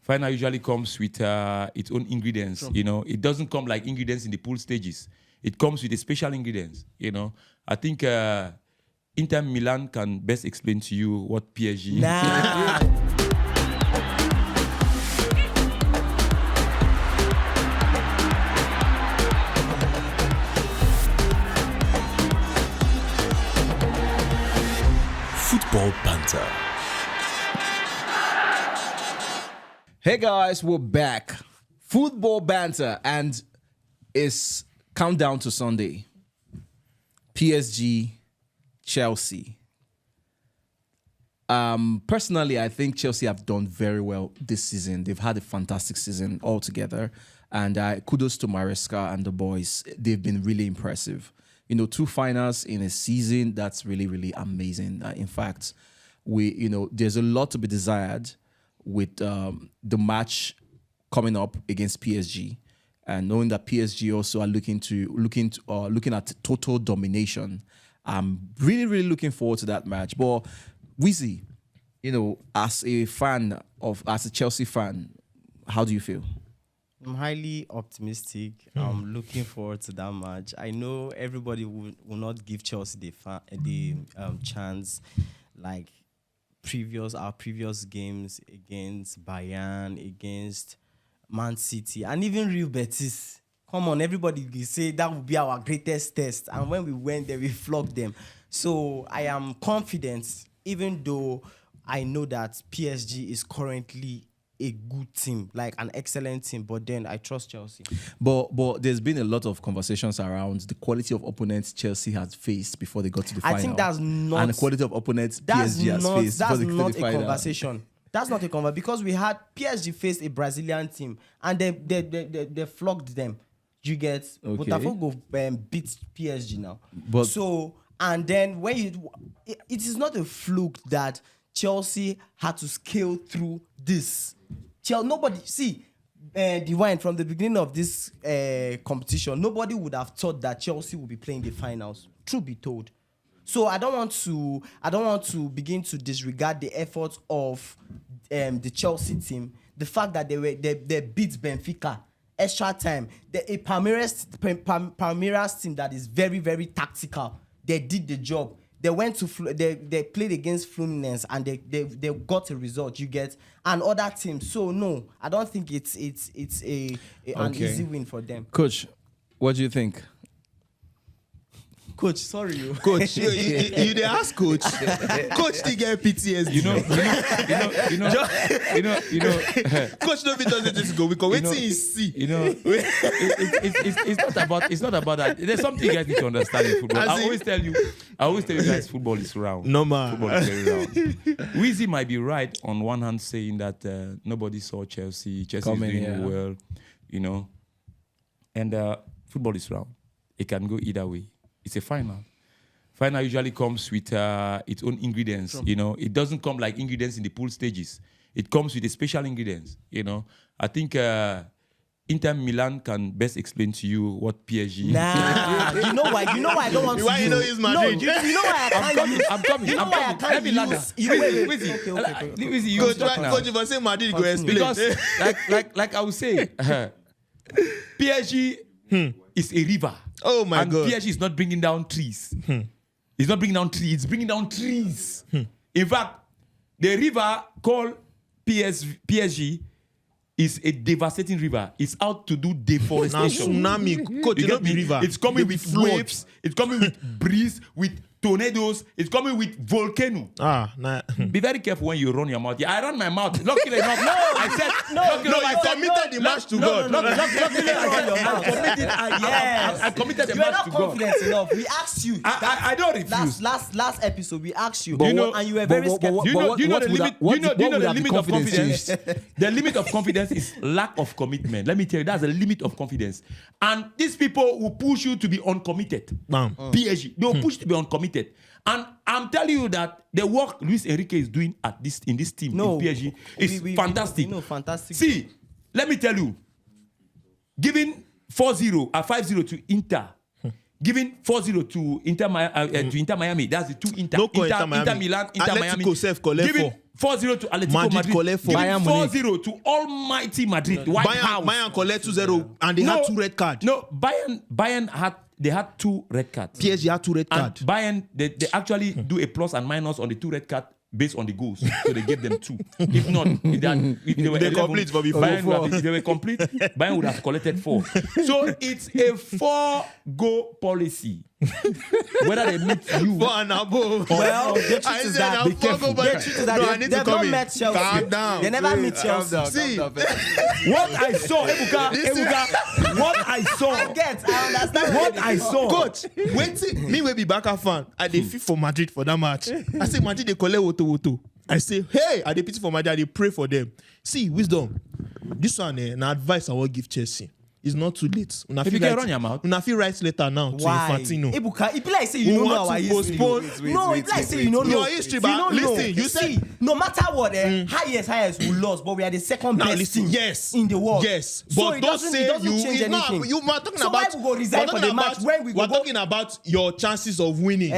Final usually comes with its own ingredients. True. You know, it doesn't come like ingredients in the pool stages. It comes with a special ingredients. You know, I think Inter Milan can best explain to you what PSG. Nah. Football Banter. Hey guys, we're back. Football Banter, and it's countdown to Sunday. PSG, Chelsea. Personally, I think Chelsea have done very well this season. They've had a fantastic season altogether, and kudos to Maresca and the boys. They've been really impressive. You know, 2 finals in a season, that's really, really amazing. In fact, there's a lot to be desired with the match coming up against PSG, and knowing that PSG also are looking at total domination. I'm really, really looking forward to that match. But Wizzy, as a Chelsea fan, how do you feel? I'm highly optimistic. I'm looking forward to that match. I know everybody will not give Chelsea the chance like our previous games against Bayern, against Man City, and even Real Betis. Come on, everybody will say that would be our greatest test. And when we went there, we flogged them. So I am confident, even though I know that PSG is currently a good team, like an excellent team, but then I trust Chelsea. But there's been a lot of conversations around the quality of opponents Chelsea has faced before they got to the final. I think that's not... And the quality of opponents PSG has faced before they got to the final. That's not a conversation. That's not a conversation, because we had PSG faced a Brazilian team and they flogged them. You get? Okay. Botafogo beat PSG now. But so, and then when it is not a fluke that Chelsea had to scale through this. Nobody, see, Divine, from the beginning of this competition, nobody would have thought that Chelsea would be playing the finals. Truth be told. So I don't want to begin to disregard the efforts of the Chelsea team. The fact that they beat Benfica extra time. A Palmeiras team that is very, very tactical. They did the job. They went to they played against Fluminense and they got a result. You get, and other teams. So no, I don't think it's an easy win for them. Coach, what do you think? Coach, sorry, you. Coach, you they ask coach. Coach, they get PTSD. Coach, no, it doesn't just go because wait till you see. It's not about that. There's something you guys need to understand in football. I always tell you guys, football is round. No man. Football is very round. Weezy might be right on one hand, saying that nobody saw Chelsea. Chelsea is doing well, and football is round. It can go either way. It's a final. Final usually comes with its own ingredients. True. It doesn't come like ingredients in the pool stages. It comes with a special ingredients. I think Inter Milan can best explain to you what PSG. Nah, you know why I don't want to. Why you know he's Madrid? No, you know why I can't use. I'm coming. You know why I can't use. Coach, if I say Madrid, go explain. Because like I would say, PSG is a river. Oh my God. And PSG is not bringing down trees. It's not bringing down trees. It's bringing down trees. In fact, the river called PSG is a devastating river. It's out to do deforestation. Now tsunami. Coach, you know the river. It's coming with waves. It's coming with breeze, with tornadoes. It's coming with volcano. Nah. Be very careful when you run your mouth. Yeah, I run my mouth. Luckily enough, I said no. You committed the match to God. Luckily, I committed the match to God. You are not confident enough. We asked you. I don't refuse. Last episode, we asked you, and you were very skeptical. Do you know the limit of confidence? The limit of confidence is lack of commitment. Let me tell you, that's the limit of confidence. And these people will push you to be uncommitted. PSG, they will push you to be uncommitted. And I'm telling you that the work Luis Enrique is doing in this team in PSG is fantastic. Fantastic. See, let me tell you, giving 4-0 or 5-0 to Inter, giving 4-0 to Inter Miami, that's the two Inter. No Inter Milan, Inter Miami. Atletico self collect giving 4-0 to Atletico Madrid Madrid. collect Give Bayern it 4-0 to almighty Madrid. White House. Bayern collect 2-0 and they had 2 red cards. No, Bayern had 2 red cards. PSG had 2 red And cards. Bayern, they actually do a plus and minus on the 2 red cards based on the goals. So they gave them 2. If not, if they were They 11, complete for before. Bayern would have, if they were complete, Bayern would have collected 4. So it's a 4-goal policy. Whether they meet you. 4 and above. Well, the truth I is said that I'm 4 goal, but the truth is that no, I they- need they've to come not in. met Chelsea. Calm down. They never meet Chelsea. See, What I saw, Ebuka, what I saw. I understand What I saw. Coach, wait, me will be Barca fan. I dey fit for Madrid for that match. I say Madrid they collect woto. I say, hey, I dey pity for Madrid. I dey pray for them. See, wisdom. This one, na advice I will give Chelsea. It's not too late. Una If you can run your mouth. Una fit write letter now to Why? Infantino. Ebuka, it be like say you We don't know want our to history. postpone- No, it be like say you don't know. Your history, but you don't listen, know. you said- See, no matter what, highest we lost, but we are the second Now best listen, team yes, in the world. yes, So but it don't doesn't, say it doesn't you. change No, anything. you are talking so about. why we go resign we're for talking the match about- when we go We're talking about your chances of winning.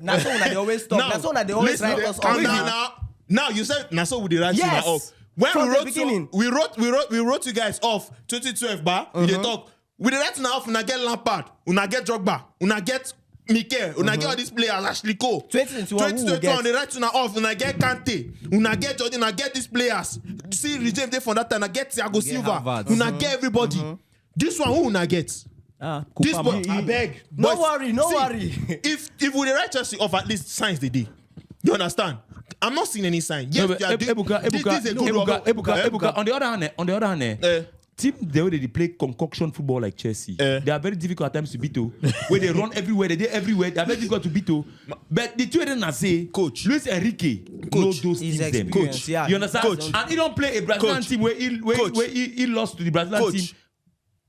Now so they always talk. Now so they always listen, write us calm off. down now. Now you said now so with the right Yes. off. When From we the wrote beginning. we wrote you guys off 2012 bar. We dey talk. With the right off, una get Lampard, una get Drogba, una get Mikel, una get all these players, Ashley Cole. 2021, who will 2021, get? the right una off, una get Kante, una get Jordan, una get these players. See, Regime there for that time, una get Thiago Silva, Havertz. una get everybody. This one, who una get? This boy, I beg. No Boys, worry, no see, worry. If we the right Chelsea off, at least signs the day. You understand? I'm not seeing any sign. Yes, No, but they are this is a good work. Ebuka. On the other hand, team the way they play concoction football like Chelsea, they are very difficult at times to beat. Where they run everywhere, they everywhere. They are very difficult to beat. But the two I say, Coach. Luis Enrique, knows those He's teams. Them. experienced, Coach, yeah. you understand? Coach. And he don't play a Brazilian Coach. team where he lost to the Brazilian team. Coach.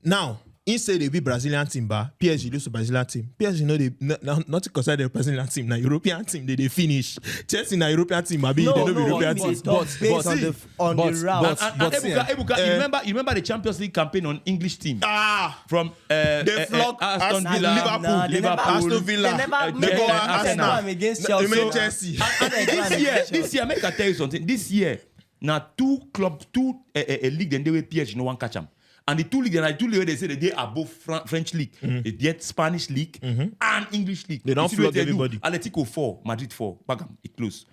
Now, instead they be Brazilian team, but PSG lose to Brazilian team. PSG know they not to consider the Brazilian team. Now European team they finish. Chelsea na European team, but they don't be European team. based on the route. And Ebuka, you remember the Champions League campaign on English team from They flog Aston Aston Villa, Liverpool, they never- Aston Villa. They never they go Arsenal Arsenal against They Chelsea. make Chelsea. this year, make I tell you something. This year, now two league then they will PSG no one catch them. And the two league they say that they are both French league, they get Spanish league and English league. They don't You see what flog do? everybody. Atletico 4, Madrid 4, bam, it close.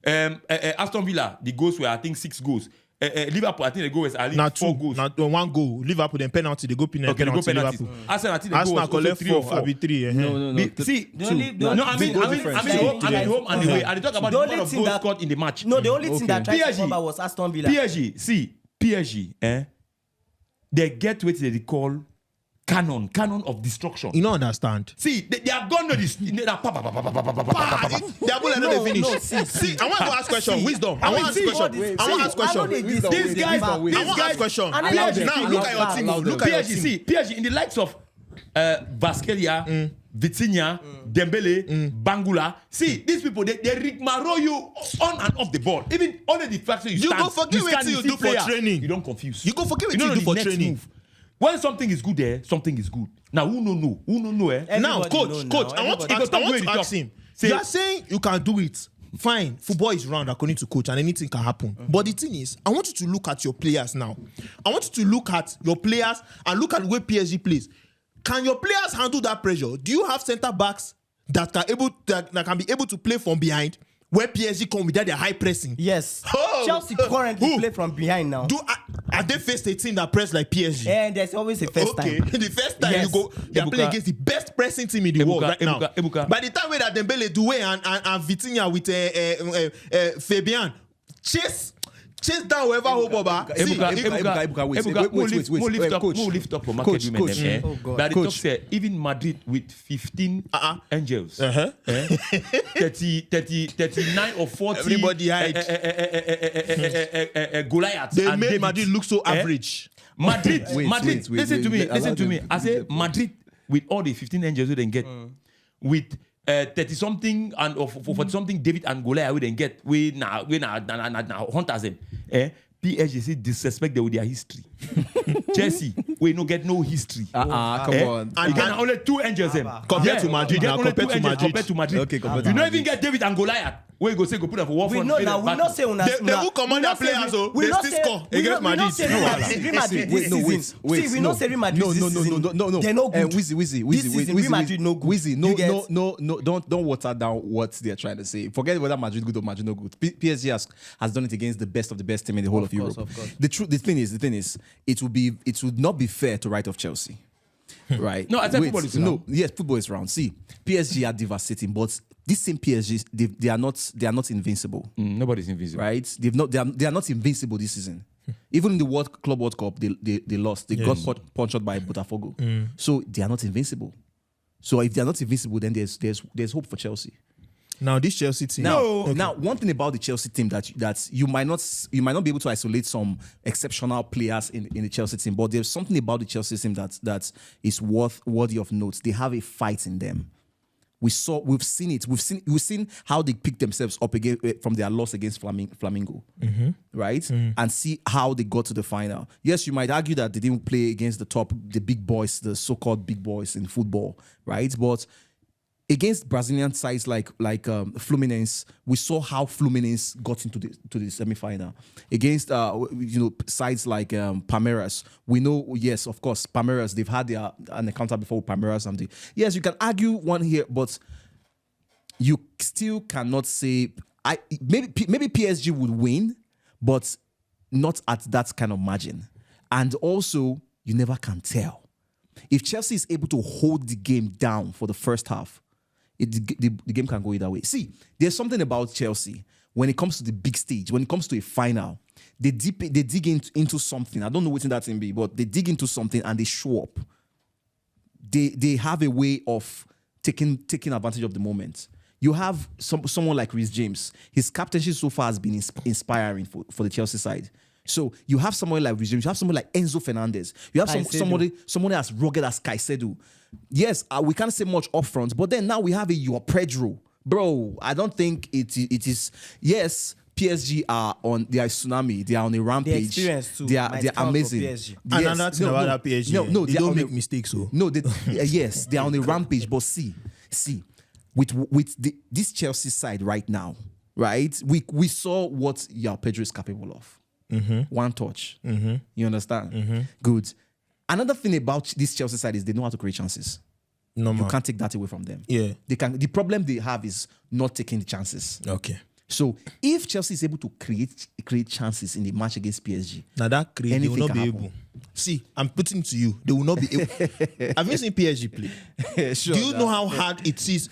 Aston Villa, the goals were I think 6 goals. Liverpool, I think the goal was at least Now 4 goals. Now 1 goal. Liverpool then penalty. They go penalty. Okay, they go penalties. Liverpool. Arsenal, I think the goal Arsenal was also collect 3 or 4. 4. Abi 3. No. See, The only- no, I mean home and away. I talk about The the only number of thing goals that- scored in the match. No, the only thing that tried to PSG. cover was Aston Villa. PSG, they get what they call cannon of destruction. You don't understand. See, they are gone to this. They are bullet no, they finish. no, See, I want to ask question. Wisdom. I want to ask see, question. I want to ask question. These guys, I want to ask question. Now look at your team. Look at your PSG, team. see, PSG in the likes of Vasquelia, Vitinha, Dembele, Bangula. See, these people, they rigmarole you on and off the ball. Even only the fact that you stand, go forget you what stand, you see do for player, training. You don't confuse. You go forget what know you do the for next training. move. When something is good there, something is good. Now, who no know? Who no know, eh? Now, Everybody coach, know I want to Everybody- ask him. Say- You are saying you can do it. Fine, football is round according to coach, and anything can happen. But the thing is, I want you to look at your players now. I want you to look at your players and look at the way PSG plays. Can your players handle that pressure? Do you have centre backs that can be able to play from behind? Where PSG come without their high pressing. Yes. Oh, Chelsea currently who? play from behind now. Are they faced a team that press like PSG? And there's always a first Okay, time. the first time Yes. you go, you're playing against the best pressing team in the world right now. Ebuka. By the time we that Dembele, Doué and Vitinha with Fabian, chase down whoever hope over. Who lift up for market Coach, women? coach. Oh, God. But the Coach. talk say even Madrid with 15 angels, 39 or 40 Everybody hide. Goliaths. They and made Davids. Madrid look so average. Madrid, Wait, listen to me. allow them. I say Madrid with all the 15 angels we then get with 30 something and or 40 something David and Goliath we then get we now hunters them. PSG say disrespect them with their history. Chelsea we no get no history. Come on. And You can only 2 angels them Compared to Madrid you get now, only compared 2 to angels Madrid. compared to Madrid. Okay, compared to You don't Madrid. even get David and Goliath. we go say go put up for one. We know now. We not say una. They will command their players, so they still score against Madrid. Real Madrid this season. Wait, See, we not say Real Madrid this season. No. They're no good. Wheezy, This season, Real Madrid no good. Wheezy, You get? no, don't water down what they're trying to say. Forget whether Madrid good or Madrid no good. PSG has done it against the best of the best team in the whole of Europe. Of course. The thing is, it would not be fair to write off Chelsea. Right? No, I said football is round. No, yes, football is round. See, PSG are devastating, but this same PSG, they are not invincible. Nobody's invincible. Right? They are not invincible this season. Even in the Club World Cup, they lost. They got punched by Botafogo. So they are not invincible. So if they are not invincible, then there's hope for Chelsea. Now this Chelsea team. Now, one thing about the Chelsea team that you might not be able to isolate some exceptional players in the Chelsea team, but there's something about the Chelsea team that is worthy of note. They have a fight in them. We've seen it. We've seen how they picked themselves up again from their loss against Flamengo, right? And see how they got to the final. Yes, you might argue that they didn't play against the big boys, the so-called big boys in football, right? But against Brazilian sides like Fluminense, we saw how Fluminense got into the semi-final. Against sides like Palmeiras, we know, yes, of course, Palmeiras, they've had an encounter before with Palmeiras. Yes, you can argue one here, but you still cannot say maybe PSG would win, but not at that kind of margin. And also, you never can tell. If Chelsea is able to hold the game down for the first half, the game can go either way. See, there's something about Chelsea when it comes to the big stage, when it comes to a final, they dig into something. I don't know what that thing be, but they dig into something and they show up. They have a way of taking advantage of the moment. You have someone like Reece James. His captaincy so far has been inspiring for the Chelsea side. So you have someone like Reece James, you have someone like Enzo Fernandez, you have someone as rugged as Caicedo. Yes, we can't say much up front, but then now we have a Pedro. Bro, I don't think it is. Yes, PSG are on their tsunami. They are on a rampage. The experience too. They're amazing. PSG. And another thing about that PSG. No, they don't make mistakes. So no, yes, they are on a rampage. But see, with this Chelsea side right now, right? We saw what Pedro is capable of. One touch. You understand? Good. Another thing about this Chelsea side is they know how to create chances. You can't take that away from them. Yeah. They can. The problem they have is not taking the chances. Okay. So if Chelsea is able to create chances in the match against PSG, now that they will not be able. See, I'm putting it to you. They will not be able. Have you seen PSG play? Sure, do you know how hard it is?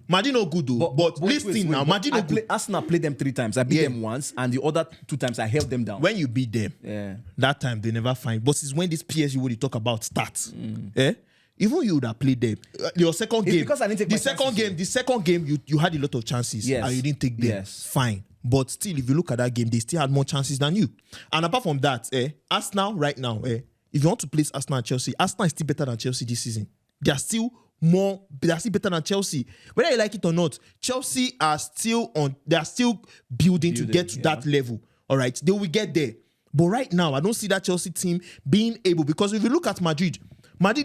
Madrid no good though. But listen now, Madrid no good. Arsenal played them 3 times. I beat them once, and the other 2 times I held them down. When you beat them, that time they never find. But it's when this PSG what you talk about starts. Even you that played them, your second game. Because I didn't take the second game, you had a lot of chances, and you didn't take them. Yes. Fine. But still, if you look at that game, they still had more chances than you. And apart from that, Arsenal right now, if you want to place Arsenal and Chelsea, Arsenal is still better than Chelsea this season. They are still better than Chelsea. Whether you like it or not, Chelsea are still building to get to that level. All right, they will get there. But right now, I don't see that Chelsea team being able, because if you look at Madrid,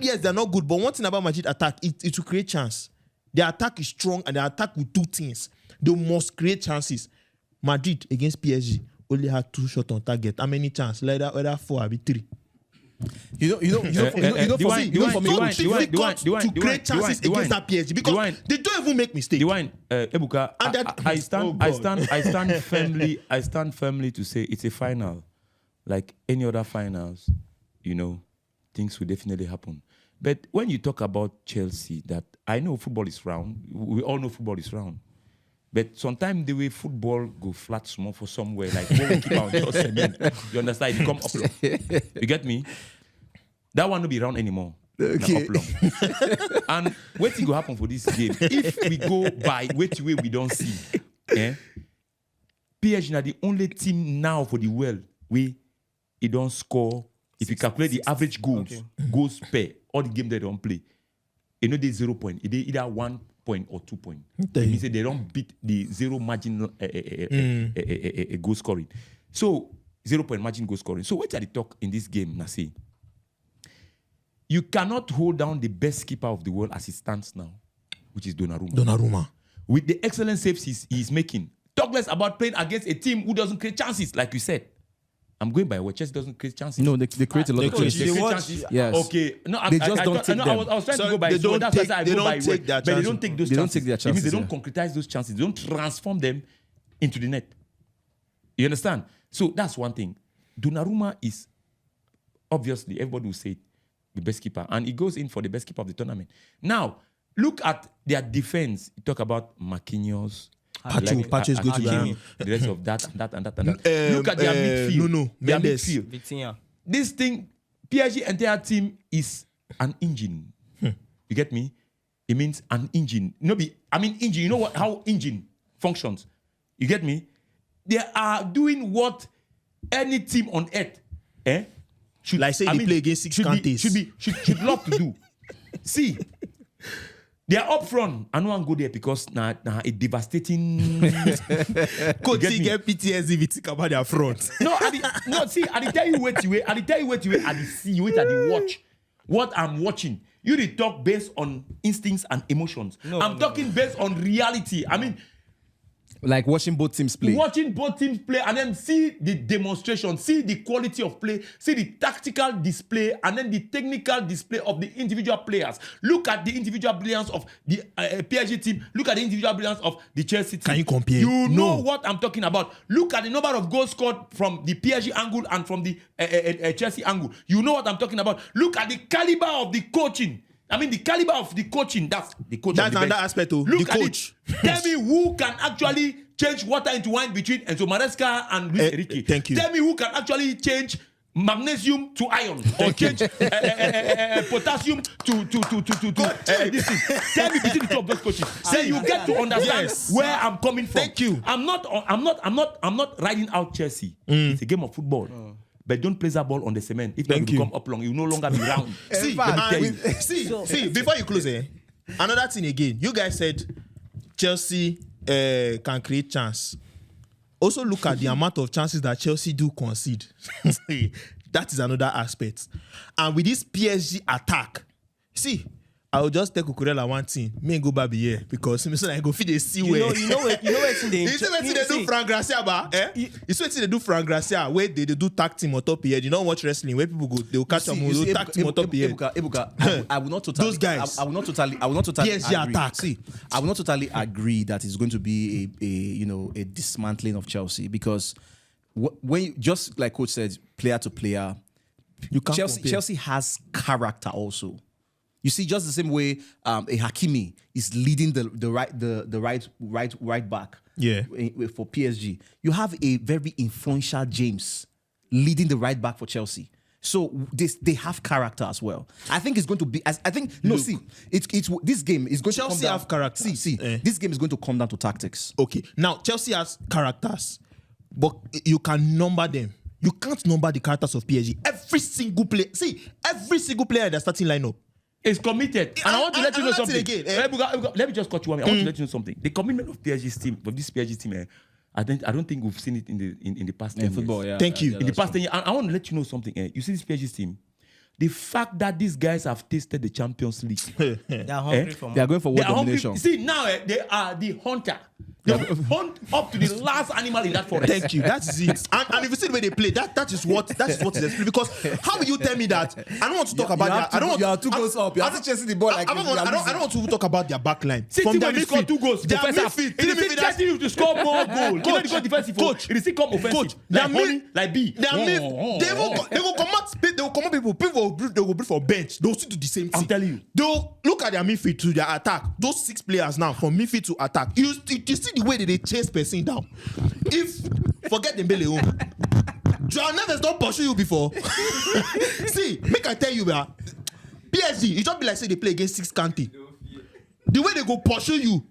yes, they're not good, but one thing about Madrid attack, it will create chance. Their attack is strong and their attack will do things. They must create chances. Madrid against PSG only had 2 shots on target. How many chances? Whether 4 or 3. You know, for me, to create chances against that PSG because they don't even make mistakes. Ebuka, I stand firmly to say it's a final. Like any other finals, things will definitely happen. But when you talk about Chelsea, that I know football is round. We all know football is round. But sometimes the way football go flat small for somewhere, like when we keep on just you understand? It come up long. You get me? That one will be round anymore. Okay. Up long. And what will happen for this game? If we go by way we don't see, PSG are the only team now for the world where it don't score. If you calculate the average goals per all the game they don't play, they 0 point. It either 1 point or 2 point. It means they don't beat the zero margin goal scoring. So 0 point margin goal scoring. So what are the talk in this game, Nasi? You cannot hold down the best keeper of the world as it stands now, which is Donnarumma. with the excellent saves he's making. Talk less about playing against a team who doesn't create chances, like you said. I'm going by what Chelsea doesn't create chances. No, they create a lot of chances. They create chances. Yes. Okay. No, They just don't take them. I was trying to go by. They don't that's take- why I they go don't by take word. their But they chances. don't take those They don't chances. take their It means they chances, don't concretize those chances. They don't transform them into the net. You understand? So that's one thing. Donnarumma is obviously, everybody will say it, the best keeper. And he goes in for the best keeper of the tournament. Now, look at their defense. You talk about Marquinhos. Pacho is good to Hakimi, the rest of that and that and that and that. Look at their midfield. No, their Mendes. midfield. Vitinha. This thing, PSG entire team is an engine. You get me? It means an engine. Engine. You know what? How engine functions? You get me? They are doing what any team on earth, should, Like say they play against six Kantes. Should love to do. See, they are up front. I know I'm go there because now a devastating. Coach, Get see, me? get PTSD if you think about their front. See, I tell you wait, I tell you wait, I see you wait at the watch. What I'm watching, you did talk based on instincts and emotions. I'm talking based on reality. I mean, Like watching both teams play. watching both teams play and then see the demonstration, see the quality of play, see the tactical display, and then the technical display of the individual players. Look at the individual brilliance of the PSG team. Look at the individual brilliance of the Chelsea team. Can you compare? You know No. what I'm talking about. Look at the number of goals scored from the PSG angle and from the Chelsea angle. You know what I'm talking about. Look at the caliber of the coaching. I mean, the caliber of the coaching. That's the coach. That's of the another bench. aspect, oh. Look The at coach. it. Tell me who can actually change water into wine between Enzo Maresca and Luis Enrique. Thank you. Tell me who can actually change magnesium to iron or change potassium to this thing. Tell me between the two of those coaches. Say you get to understand Yes. where I'm coming from. Thank you. I'm not riding out Chelsea. It's a game of football. But don't place that ball on the cement. If not, Thank you you. become up long, you no longer be round. See, Let me tell you. see, before you close, another thing again. You guys said Chelsea can create chance. Also, look at the amount of chances that Chelsea do concede. That is another aspect. And with this PSG attack, see, I will just take Kukurela one thing. Me go back here because me say I go feed the sea where. You know what's in the You see what they do Frank Gracia, ba? You see what they do Frank Gracia where they do tag team on top here. You don't watch wrestling where people go, they will catch them, they will tag team on top here. Ebuka, I will not totally. Those guys. I will not totally PSG agree. attack. See, I will not totally agree that it's going to be a dismantling of Chelsea because when you, just like Coach said, player to player, You can't compare. Chelsea has character also. You see, just the same way a Hakimi is leading the right back. Yeah. For PSG, you have a very influential James leading the right back for Chelsea. So they have character as well. I think it's going to be. This game is going to come Chelsea down. have character. This game is going to come down to tactics. Okay. Now Chelsea has characters, but you can number them. You can't number the characters of PSG. Every single player in the starting lineup Is committed. And I want to let you know another something. thing again, Let me just cut you one minute. I want to let you know something. The commitment of PSG's team, of this PSG team, I don't think we've seen it in the past 10 years. Football, yeah. Thank you. In the past 10 years. And I want to let you know something. You see this PSG's team, the fact that these guys have tasted the Champions League. They are hungry for They are more. going for They world are hungry. domination. See, now they are the hunter. They hunt up to the last animal in that forest. Thank you. That's it. And if you see the way they play, that is what is explained. Because how will you tell me that? I don't want to talk about that. I don't want. You are too close up. You are chasing the ball like I don't want to talk about their back line. City when they score 2 goals, their the first half. midfield, It is three expecting you to score more goals. You know they go defensive. Coach, it is still come offensive. Coach, like their honey, like bee. They will come out people will bring for bench. They will still do the same thing. I'm telling you. They'll look at their midfield to their attack. Those 6 players now from midfield to attack. You see the way that they chase person down. If forget Dembele home, Joao Neves don't pursue you before. See, make I tell you, PSG, it just be like say they play against 6 Kanté. The way they go pursue you.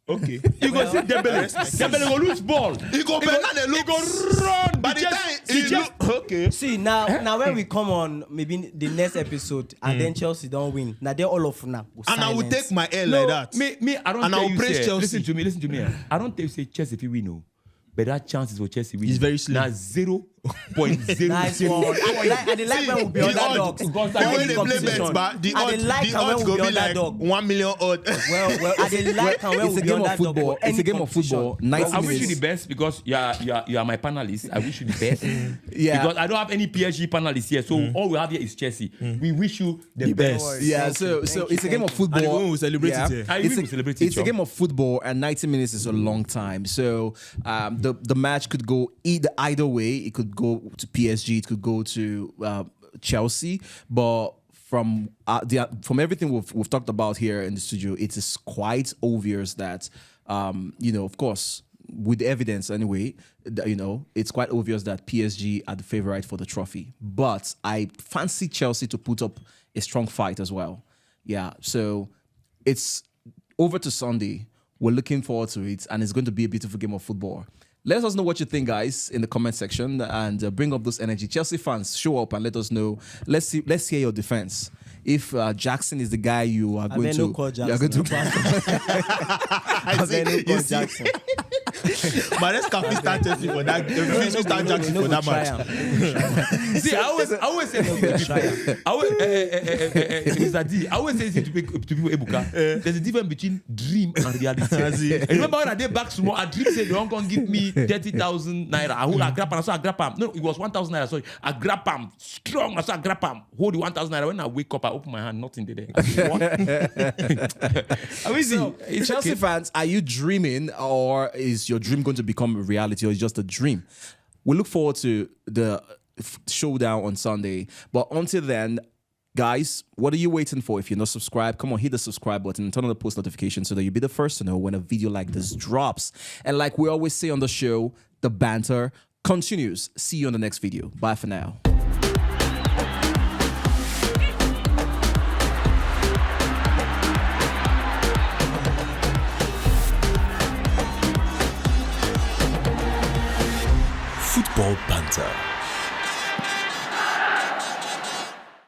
Okay. You go see Dembele. Dembele go lose ball. He go bend and they He look. go run. By the time he look, okay. See now when we come on maybe the next episode and then Chelsea don't win. Now they're all of now. And I will take my L No, like that. me, I don't And tell I'll you praise say, Chelsea. Listen to me. I don't tell you say Chelsea if you win, no. But that chance is for Chelsea win. It's very slim. Now 0.001%. 0.0. Nice one. I did like when we be underdogs. The way they play bets, but the odds go be like 1 million odd. Well, I did like when It's we a be game of underdog. football. It's a game of football. 90 I wish you minutes. the best because you are my panelist. I wish you the best. Yeah. Because I don't have any PSG panelists here, so all we have here is Chelsea. We wish you the best. Yeah, so it's a game of football. And when we celebrate it here. It's a game of football, and 90 minutes is a long time. So the match could go either way. It could go to PSG. It could go to Chelsea. But from everything we've talked about here in the studio, it is quite obvious that of course, with evidence anyway, it's quite obvious that PSG are the favorite for the trophy. But I fancy Chelsea to put up a strong fight as well. Yeah, so it's over to Sunday. We're looking forward to it, and it's going to be a beautiful game of football. Let us know what you think, guys, in the comment section, and bring up those energy. Chelsea fans, show up and let us know. Let's hear your defense. If Jackson is the guy you are going to, Jackson. But let's start Chelsea for that. We start Jackson for that match. See, I always say Mr. D. I always say to people, Ebuka, there's a difference between dream and reality. Remember when I did back small, I dream said they don't gonna give me 30,000 naira. I hold a grab and I saw a grab palm. No, it was 1,000 naira. Sorry, a grab palm, strong. I saw a grab palm. Hold the 1,000 naira. When I wake up, I open my hand, nothing there. Chelsea fans, are you dreaming, or is your dream going to become a reality, or is it just a dream? We look forward to the showdown on Sunday. But until then, guys, what are you waiting for? If you're not subscribed, come on, hit the subscribe button and turn on the post notification so that you'll be the first to know when a video like this drops. And like we always say on the show, the banter continues. See you on the next video. Bye for now. Football Banter.